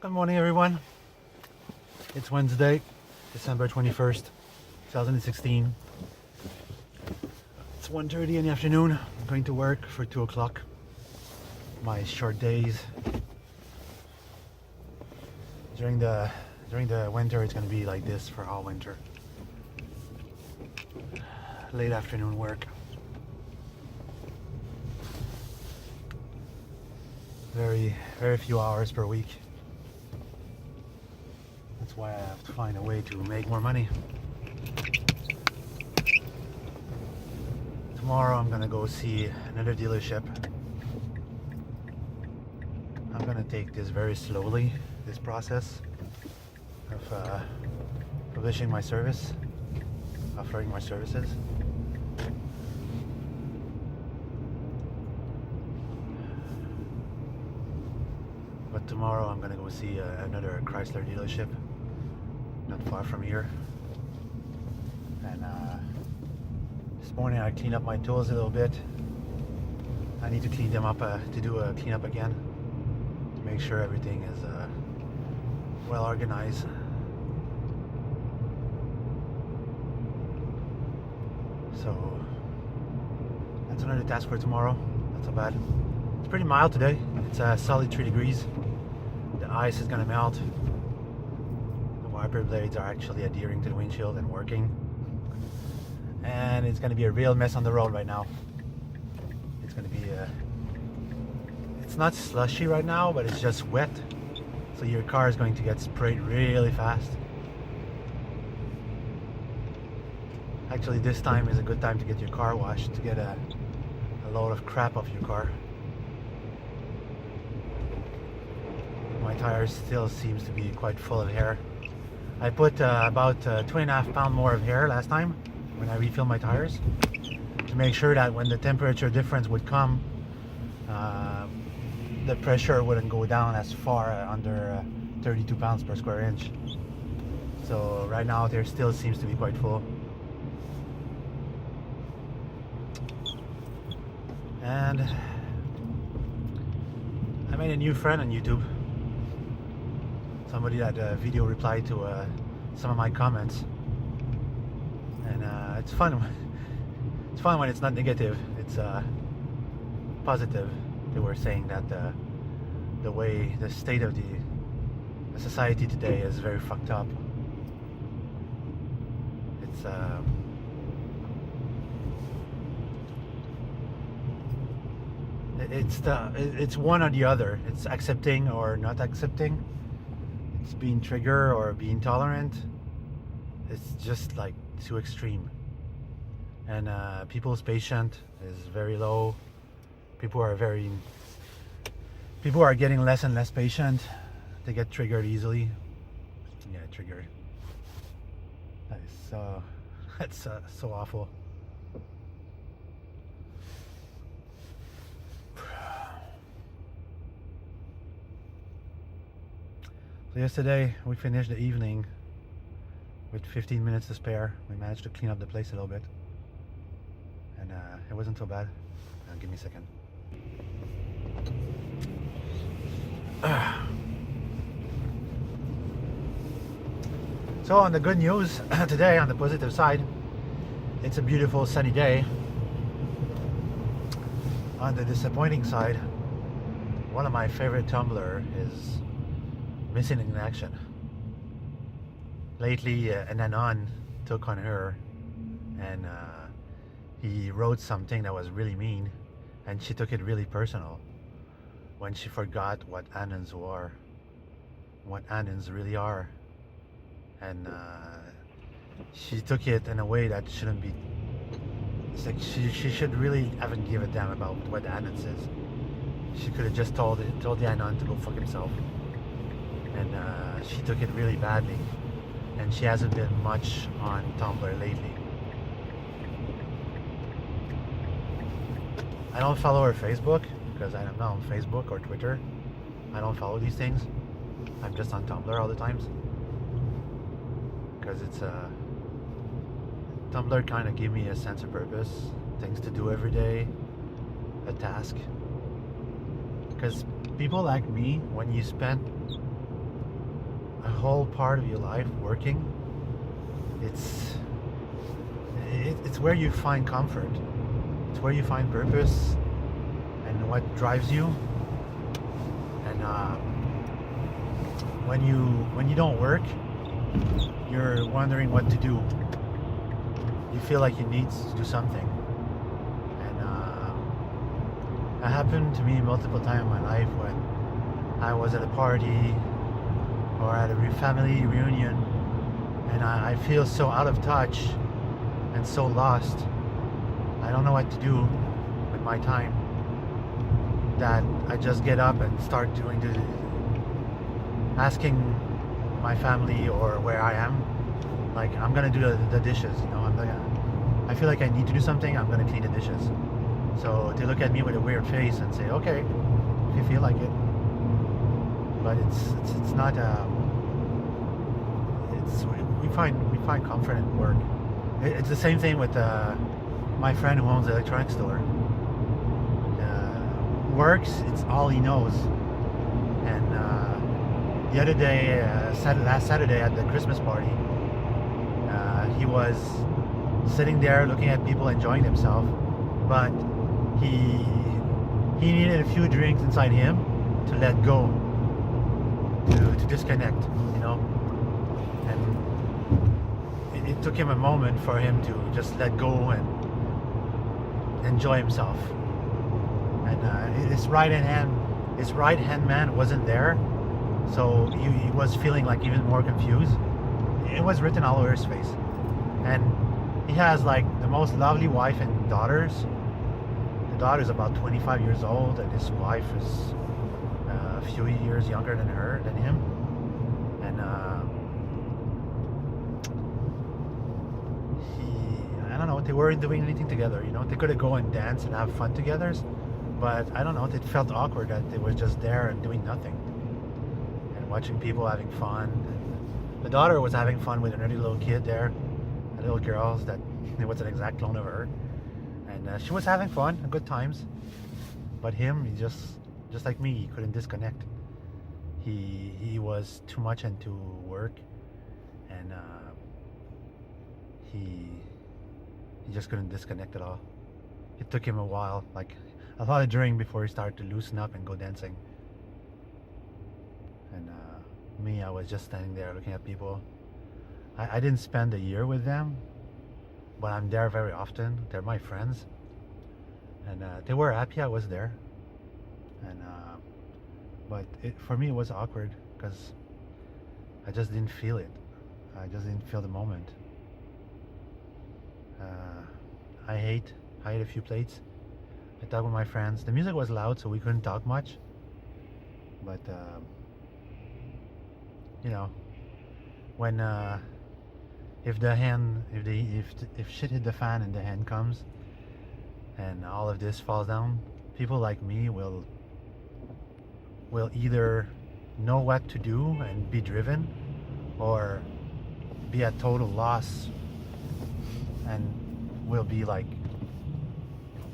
Good morning, everyone. It's Wednesday, December 21st, 2016. It's 1:30 in the afternoon. I'm going to work for 2 o'clock. My short days. During the winter, it's going to be like this for all winter. Late afternoon work. Very few hours per week. That's why I have to find a way to make more money. Tomorrow I'm gonna go see another dealership. I'm gonna take this very slowly, this process of publishing my service, offering my services. But tomorrow I'm gonna go see another Chrysler dealership, not far from here. And this morning I cleaned up my tools a little bit. I need to clean them up, to do a cleanup again, to make sure everything is well organized. So that's another task for tomorrow. Not so bad. It's pretty mild today. It's a solid 3 degrees. The ice is gonna melt. The wiper blades are actually adhering to the windshield and working. And it's gonna be a real mess on the road right now. It's gonna be it's not slushy right now, but it's just wet. So your car is going to get sprayed really fast. Actually, this time is a good time to get your car washed, to get a load of crap off your car. My tires still seems to be quite full of hair. I put about 2.5 pounds more of hair last time when I refilled my tires, to make sure that when the temperature difference would come, the pressure wouldn't go down as far under 32 pounds per square inch. So right now there still seems to be quite full. And I made a new friend on YouTube. Somebody that video replied to some of my comments, and it's fun. It's fun when it's not negative. It's positive. They were saying that the state of the society today is very fucked up. It's one or the other. It's accepting or not accepting. It's being trigger or being tolerant. It's just like too extreme. And people's patience is very low. People are getting less and less patient. They get triggered easily. Yeah, triggered. That is that's so awful. So yesterday we finished the evening with 15 minutes to spare. We managed to clean up the place a little bit, and it wasn't so bad. Give me a second. So on the good news today, on the positive side, it's a beautiful sunny day. On the disappointing side, one of my favorite Tumblr is missing in action. Lately, an anon took on her, and he wrote something that was really mean, and she took it really personal when she forgot what anons were, what anons really are, and she took it in a way that shouldn't be. It's like she should really haven't give a damn about what the anons is. She could have just told the anon to go fuck himself. And she took it really badly, and she hasn't been much on Tumblr lately. I don't follow her Facebook because I'm not on Facebook or Twitter. I don't follow these things. I'm just on Tumblr all the times because it's Tumblr kind of give me a sense of purpose, things to do every day, a task. Because people like me, when you spend a whole part of your life working, it's it's where you find comfort. It's where you find purpose and what drives you. And when you don't work, you're wondering what to do. You feel like you need to do something. And that happened to me multiple times in my life when I was at a party or at a family reunion, and I feel so out of touch and so lost. I don't know what to do with my time, that I just get up and start asking my family or where I am, like, I'm gonna do the dishes, you know. I feel like I need to do something. I'm gonna clean the dishes. So they look at me with a weird face and say, okay, if you feel like it. But it's not we find comfort in work. It's the same thing with my friend who owns an electronics store. Works, it's all he knows. And the other day, last Saturday at the Christmas party, he was sitting there looking at people enjoying themselves, but he needed a few drinks inside him to let go, to disconnect, you know. And it took him a moment for him to just let go and enjoy himself. And his right hand man wasn't there, so he was feeling like even more confused. It was written all over his face. And he has like the most lovely wife and daughters. The daughter's about 25 years old, and his wife is a few years younger than him. And I don't know, they weren't doing anything together, you know. They could go and dance and have fun together, but I don't know, it felt awkward that they were just there and doing nothing and watching people having fun. And the daughter was having fun with another little kid there, a little girl that was an exact clone of her, and she was having fun, good times. But him, he just like me, he couldn't disconnect. He was too much into work, and he just couldn't disconnect at all. It took him a while, like a lot of drink, before he started to loosen up and go dancing. And me, I was just standing there looking at people. I didn't spend a year with them, but I'm there very often. They're my friends, and they were happy I was there. And but for me, it was awkward because I just didn't feel it. I just didn't feel the moment. I ate a few plates. I talked with my friends. The music was loud, so we couldn't talk much. But you know, when if shit hit the fan and the hand comes and all of this falls down, people like me will either know what to do and be driven, or be at total loss and will be like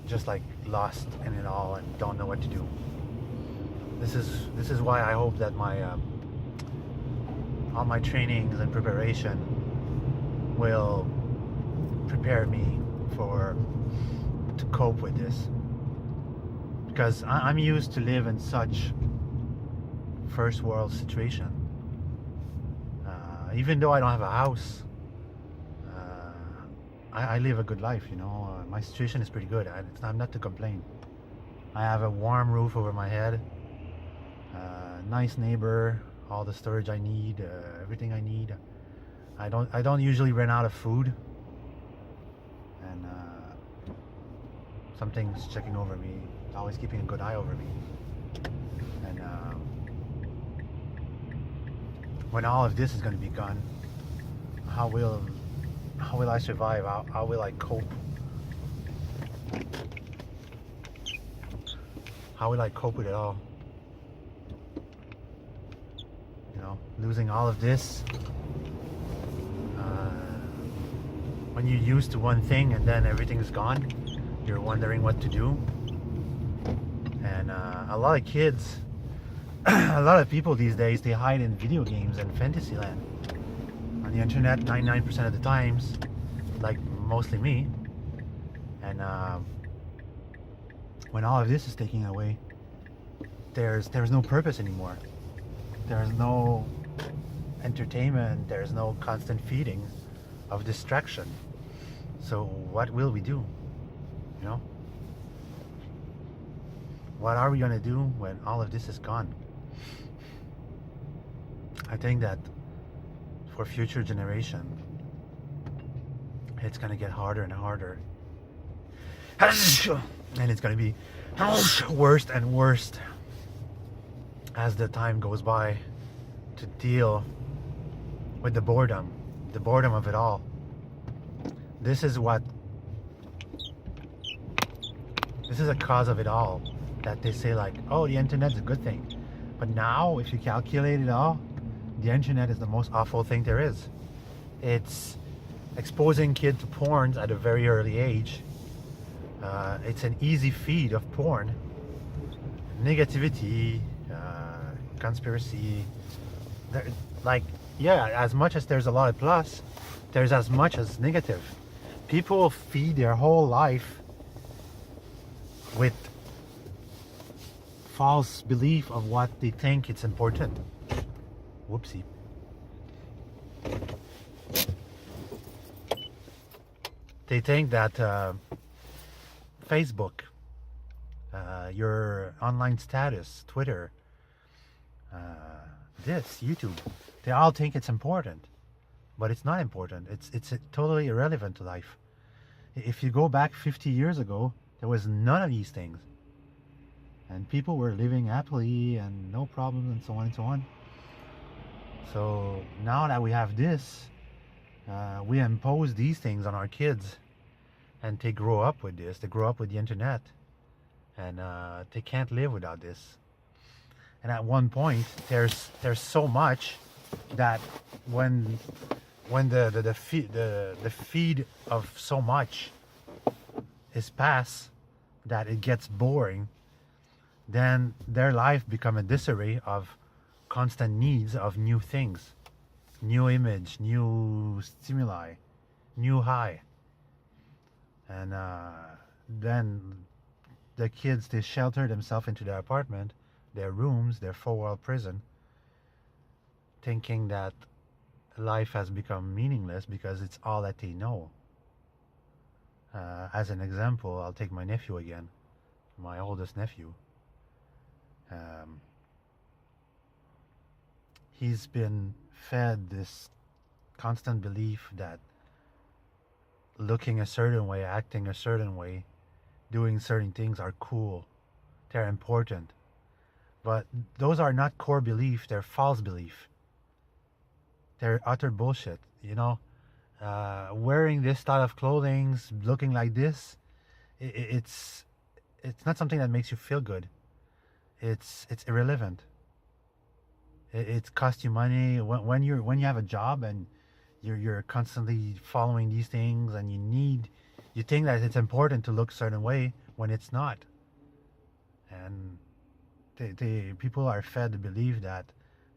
just like lost in it all and don't know what to do. This is why I hope that my all my trainings and preparation will prepare me to cope with this, because I'm used to live in such first world situation. Even though I don't have a house, I live a good life, you know. My situation is pretty good. I'm not to complain. I have a warm roof over my head, nice neighbor, all the storage I need, everything I need. I don't usually run out of food, and something's checking over me, always keeping a good eye over me. And when all of this is going to be gone, how will I survive? How will I cope? How will I cope with it all? You know, losing all of this. When you're used to one thing and then everything's gone, you're wondering what to do. And a lot of kids A lot of people these days, they hide in video games and fantasy land. On the internet, 99% of the times, like mostly me. And when all of this is taken away, there's no purpose anymore. There's no entertainment. There's no constant feeding of distraction. So what will we do? You know? What are we gonna do when all of this is gone? I think that for future generation, it's gonna get harder and harder. And it's gonna be worse and worse as the time goes by to deal with the boredom of it all. This is a cause of it all, that they say like, oh, the internet's a good thing. But now, if you calculate it all, the internet is the most awful thing there is. It's exposing kids to porn at a very early age. It's an easy feed of porn, negativity, conspiracy. Like, yeah, as much as there's a lot of plus, there's as much as negative. People feed their whole life with false belief of what they think it's important. Whoopsie. They think that Facebook, your online status, Twitter, this, YouTube, they all think it's important. But it's not important. It's totally irrelevant to life. If you go back 50 years ago, there was none of these things. And people were living happily and no problems and so on and so on. So now that we have this, we impose these things on our kids, and they grow up with this. They grow up with the internet, and they can't live without this. And at one point, there's so much that when the feed of so much is past, that it gets boring, then their life become a disarray of constant needs of new things, new image, new stimuli, new high. And then the kids, they shelter themselves into their apartment, their rooms, their four-wall prison, thinking that life has become meaningless because it's all that they know. As an example, I'll take my nephew again, my oldest nephew. He's been fed this constant belief that looking a certain way, acting a certain way, doing certain things are cool, they're important. But those are not core belief, they're false belief. They're utter bullshit, you know. Wearing this style of clothing, looking like this, it's not something that makes you feel good. It's irrelevant. It costs you money when you have a job and you're constantly following these things, and you think that it's important to look a certain way when it's not. And people are fed to believe that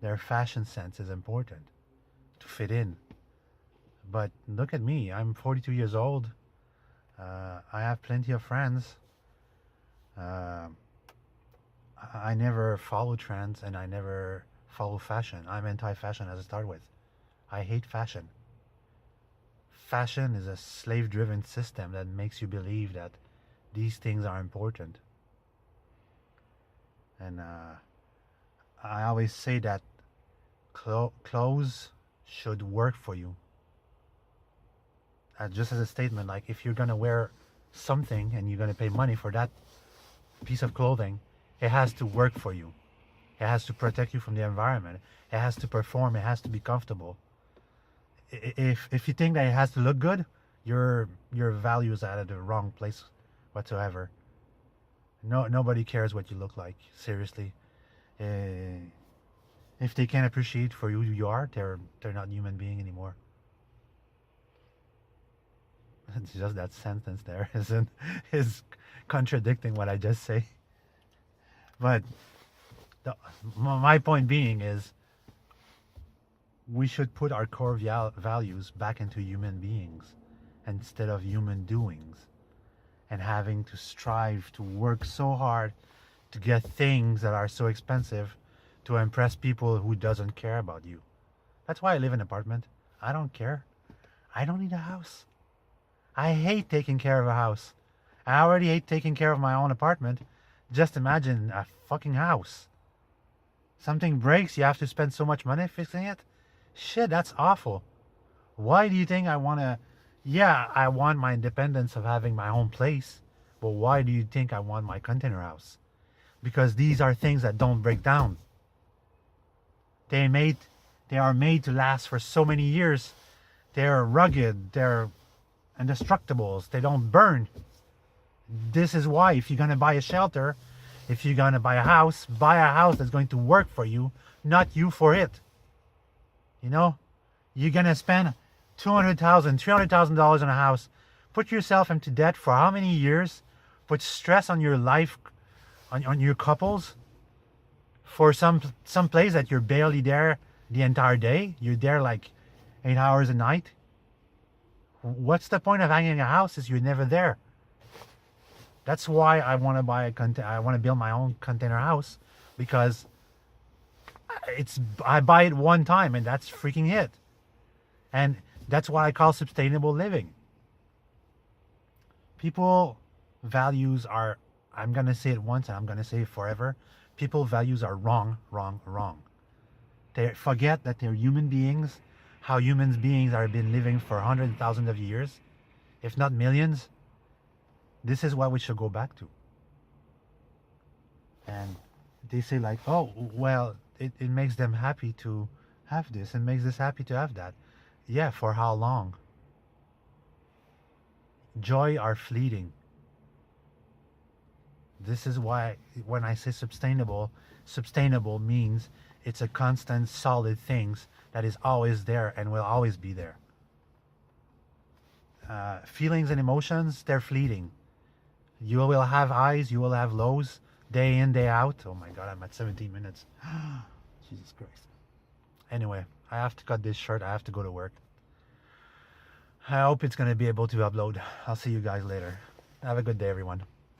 their fashion sense is important to fit in. But look at me, I'm 42 years old. I have plenty of friends. I never follow trends, and I never follow fashion. I'm anti-fashion as I start with. I hate fashion. Fashion is a slave-driven system that makes you believe that these things are important. And I always say that clothes should work for you. Just as a statement, like if you're gonna wear something and you're gonna pay money for that piece of clothing, it has to work for you. It has to protect you from the environment. It has to perform. It has to be comfortable. If you think that it has to look good, your value is at the wrong place whatsoever. Nobody cares what you look like. Seriously, if they can't appreciate for who you are, they're not human being anymore. It's just that sentence there is contradicting what I just say. But My point being is we should put our core values back into human beings instead of human doings and having to strive to work so hard to get things that are so expensive to impress people who doesn't care about you. That's why I live in an apartment. I don't care. I don't need a house. I hate taking care of a house. I already hate taking care of my own apartment. Just imagine a fucking house. Something breaks, you have to spend so much money fixing it? Shit, that's awful. Why do you think I want to... Yeah, I want my independence of having my own place. But why do you think I want my container house? Because these are things that don't break down. They are made to last for so many years. They're rugged. They're indestructibles. They don't burn. This is why if you're going to buy a shelter, if you're going to buy a house that's going to work for you, not you for it. You know, you're going to spend $200,000, $300,000 on a house, put yourself into debt for how many years, put stress on your life, on your couples, for some place that you're barely there the entire day. You're there like 8 hours a night. What's the point of hanging a house if you're never there? That's why I want to build my own container house, because I buy it one time and that's freaking it. And that's what I call sustainable living. People values are, I'm going to say it once and I'm going to say it forever. People values are wrong. They forget that they're human beings, how human beings have been living for hundreds of thousands of years, if not millions. This is what we should go back to. And they say like, oh, well, it makes them happy to have this and makes us happy to have that. Yeah, for how long? Joy are fleeting. This is why when I say sustainable means it's a constant, solid things that is always there and will always be there. Feelings and emotions, they're fleeting. You will have highs, you will have lows, day in, day out. Oh my God, I'm at 17 minutes. Jesus Christ. Anyway, I have to cut this short. I have to go to work. I hope it's going to be able to upload. I'll see you guys later. Have a good day, everyone.